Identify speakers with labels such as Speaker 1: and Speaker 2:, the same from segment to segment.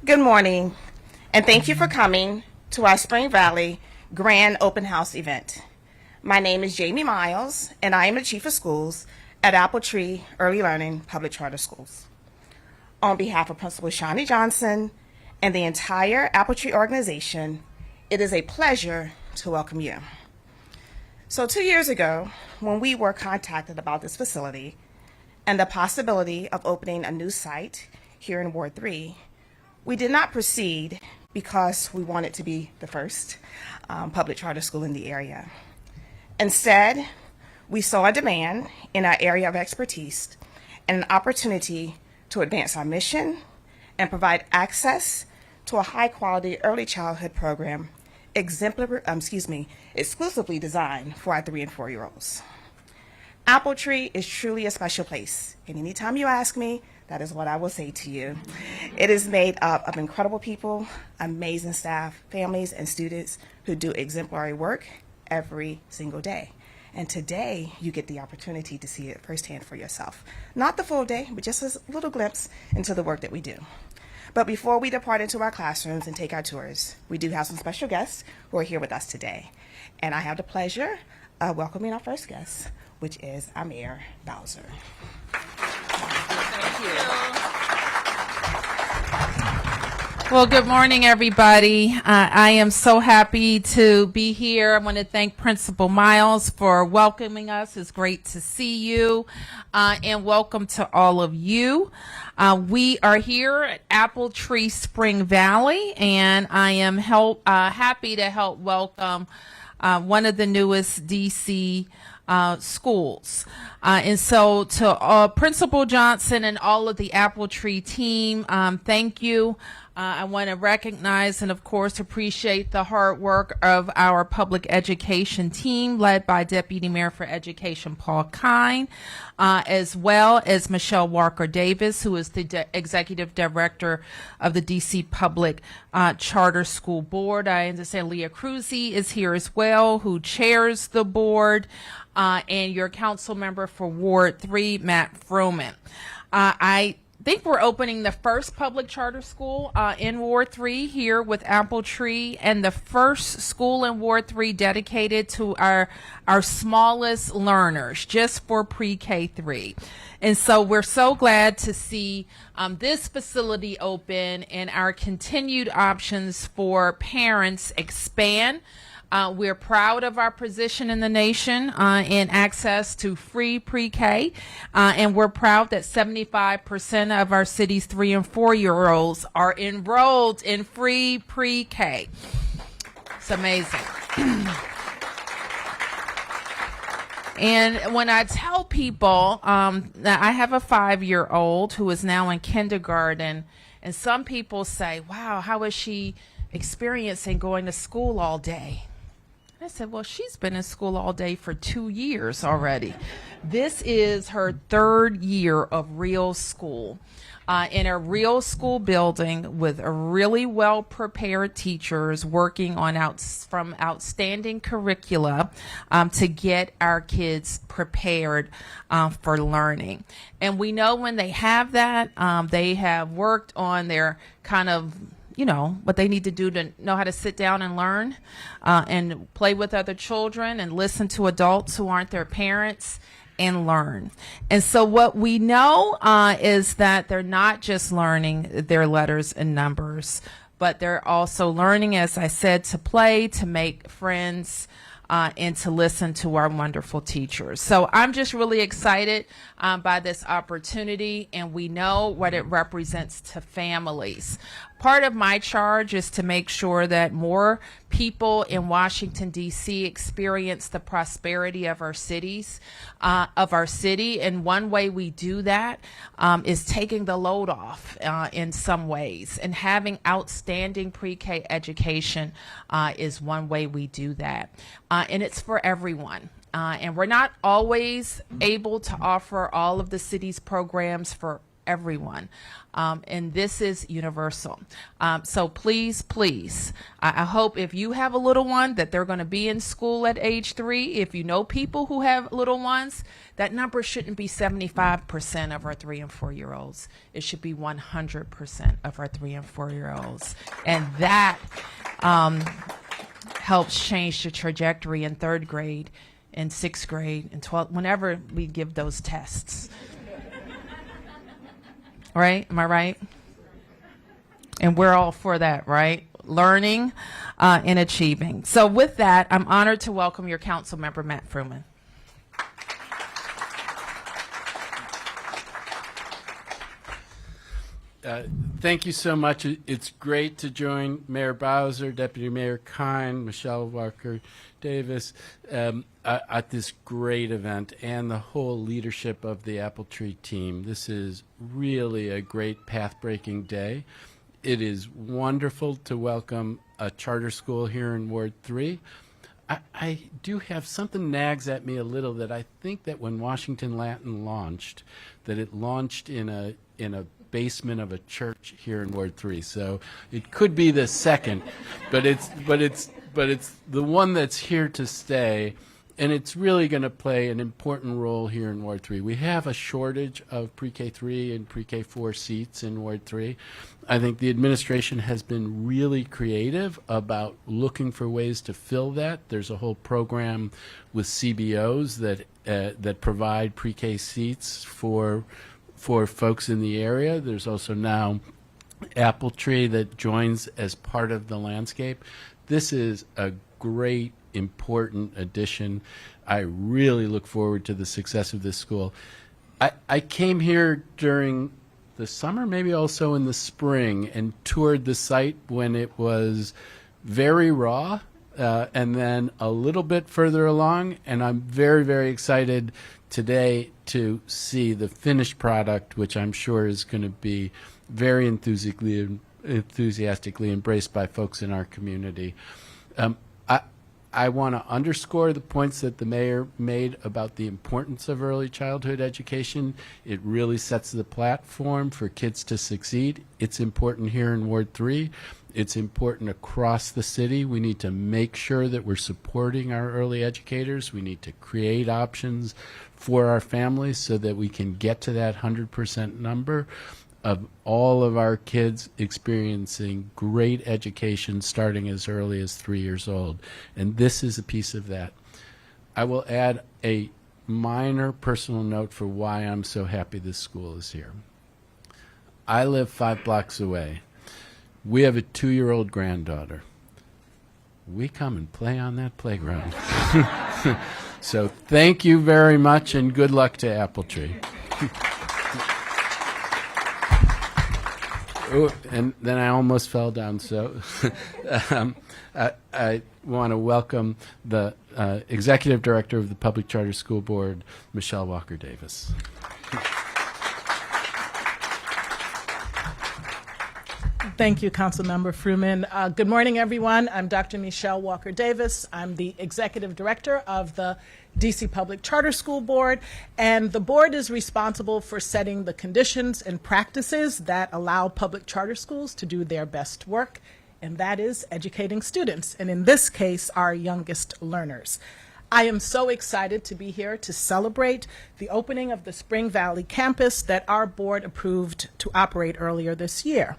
Speaker 1: Good morning, and thank you for coming to our Spring Valley Grand Open House event. My name is Jamie Miles, and I am the Chief of Schools at AppleTree Early Learning Public Charter Schools. On behalf of Principal Shawnee Johnson and the entire AppleTree organization, it is a pleasure to welcome you. So 2 years ago, when we were contacted about this facility and the possibility of opening a new site here in Ward 3, we did not proceed because we wanted to be the first public charter school in the area. Instead, we saw a demand in our area of expertise and an opportunity to advance our mission and provide access to a high-quality early childhood program exclusively designed for our 3- and 4-year-olds. AppleTree is truly a special place, and anytime you ask me, that is what I will say to you. It is made up of incredible people, amazing staff, families, and students who do exemplary work every single day. And today, you get the opportunity to see it firsthand for yourself. Not the full day, but just a little glimpse into the work that we do. But before we depart into our classrooms and take our tours, we do have some special guests who are here with us today. And I have the pleasure of welcoming our first guest, which is our Mayor Bowser.
Speaker 2: Thank you. Well, good morning, everybody. I am so happy to be here. I want to thank Principal Miles for welcoming us. It's great to see you, and welcome to all of you. We are here at AppleTree Spring Valley, and I am happy to help welcome one of the newest DC schools. And so to Principal Johnson and all of the AppleTree team, thank you. I want to recognize and, of course, appreciate the hard work of our public education team led by Deputy Mayor for Education Paul Kine, as well as Michelle Walker Davis, who is the Executive Director of the DC Public Charter School Board. I understand Leah Cruzy is here as well, who chairs the board, and your council member for Ward 3, Matt Froman. I think we're opening the first public charter school in Ward 3 here with AppleTree, and the first school in Ward 3 dedicated to our smallest learners, just for pre-K 3. And so we're so glad to see this facility open and our continued options for parents expand. We're proud of our position in the nation in access to free pre-K, and we're proud that 75% of our city's 3- and 4-year-olds are enrolled in free pre-K. It's amazing. And when I tell people that I have a 5-year-old who is now in kindergarten, and some people say, wow, how is she experiencing going to school all day? I said, well, she's been in school all day for 2 years already. This is her 3rd year of real school, in a real school building with really well-prepared teachers working on from outstanding curricula to get our kids prepared for learning. And we know when they have that, they have worked on their kind of what they need to do to know how to sit down and learn and play with other children and listen to adults who aren't their parents and learn. And so what we know is that they're not just learning their letters and numbers, but they're also learning, as I said, to play, to make friends, and to listen to our wonderful teachers. So I'm just really excited by this opportunity, and we know what it represents to families. Part of my charge is to make sure that more people in Washington, D.C. experience the prosperity of our cities, of our city. And one way we do that is taking the load off in some ways. And having outstanding pre-K education is one way we do that. And it's for everyone. And we're not always able to offer all of the city's programs for everyone. And this is universal. So please, please, I hope if you have a little one that they're going to be in school at age 3. If you know people who have little ones, that number shouldn't be 75% of our 3 and 4 year olds. It should be 100% of our 3 and 4 year olds. And that helps change the trajectory in 3rd grade, in 6th grade, in 12th, whenever we give those tests. Right? Am I right? And we're all for that, right? Learning and achieving. So with that, I'm honored to welcome your council member, Matt Fruman.
Speaker 3: Thank you so much. It's great to join Mayor Bowser, Deputy Mayor Kine, Michelle Walker Davis at this great event and the whole leadership of the AppleTree team. This is really a great path-breaking day. It is wonderful to welcome a charter school here in Ward 3. I do have something nags at me a little that I think that when Washington Latin launched, that it launched in a basement of a church here in Ward 3. So it could be the second, but it's the one that's here to stay, and it's really going to play an important role here in Ward 3. We have a shortage of pre-K 3 and pre-K 4 seats in Ward 3. I think the administration has been really creative about looking for ways to fill that. There's a whole program with CBOs that provide pre-K seats for folks in the area. There's also now AppleTree that joins as part of the landscape. This is a great, important addition. I really look forward to the success of this school. I came here during the summer, maybe also in the spring, and toured the site when it was very raw, and then a little bit further along, and I'm very, very excited today to see the finished product, which I'm sure is going to be very enthusiastically embraced by folks in our community. I want to underscore the points that the mayor made about the importance of early childhood education. It really sets the platform for kids to succeed. It's important here in Ward 3. It's important across the city. We need to make sure that we're supporting our early educators. We need to create options for our families so that we can get to that 100% number of all of our kids experiencing great education starting as early as 3 years old. And this is a piece of that. I will add a minor personal note for why I'm so happy this school is here. I live 5 blocks away. We have a 2-year-old granddaughter. We come and play on that playground. So thank you very much, and good luck to AppleTree. Oh, and then I almost fell down. So I want to welcome the Executive Director of the Public Charter School Board, Michelle Walker Davis.
Speaker 4: Thank you, Councilmember Fruman. Good morning, everyone. I'm Dr. Michelle Walker Davis. I'm the Executive Director of the DC Public Charter School Board, and the board is responsible for setting the conditions and practices that allow public charter schools to do their best work, and that is educating students, and in this case, our youngest learners. I am so excited to be here to celebrate the opening of the Spring Valley campus that our board approved to operate earlier this year.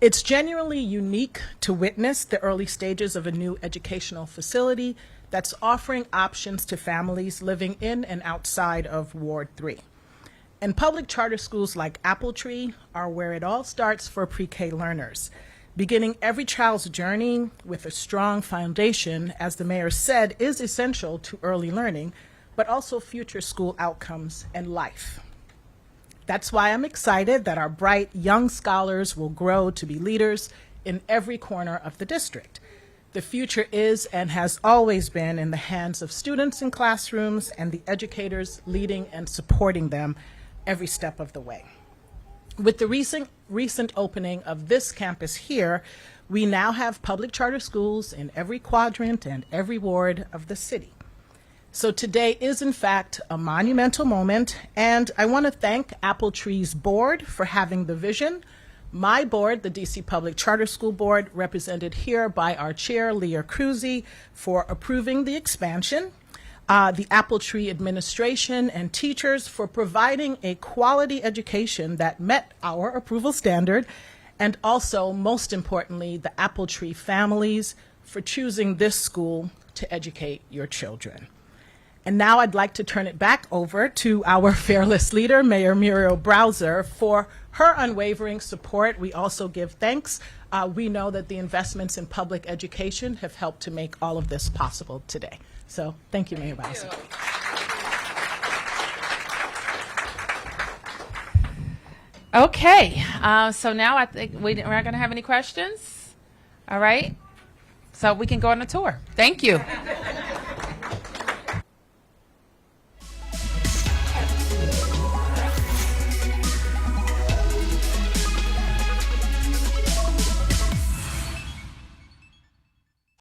Speaker 4: It's genuinely unique to witness the early stages of a new educational facility that's offering options to families living in and outside of Ward 3. And public charter schools like AppleTree are where it all starts for pre-K learners, beginning every child's journey with a strong foundation, as the mayor said, is essential to early learning, but also future school outcomes and life. That's why I'm excited that our bright young scholars will grow to be leaders in every corner of the district. The future is and has always been in the hands of students in classrooms and the educators leading and supporting them every step of the way. With the recent opening of this campus here, we now have public charter schools in every quadrant and every ward of the city. So today is, in fact, a monumental moment, and I want to thank AppleTree's board for having the vision. My board, the DC Public Charter School Board, represented here by our chair, Leah Cruzy, for approving the expansion. The AppleTree administration and teachers for providing a quality education that met our approval standard, and also, most importantly, the AppleTree families for choosing this school to educate your children. And now I'd like to turn it back over to our fearless leader, Mayor Muriel Bowser, for her unwavering support. We also give thanks. We know that the investments in public education have helped to make all of this possible today. So thank you, Mayor Bowser.
Speaker 2: Okay, so now I think we're not going to have any questions. All right, so we can go on a tour. Thank you.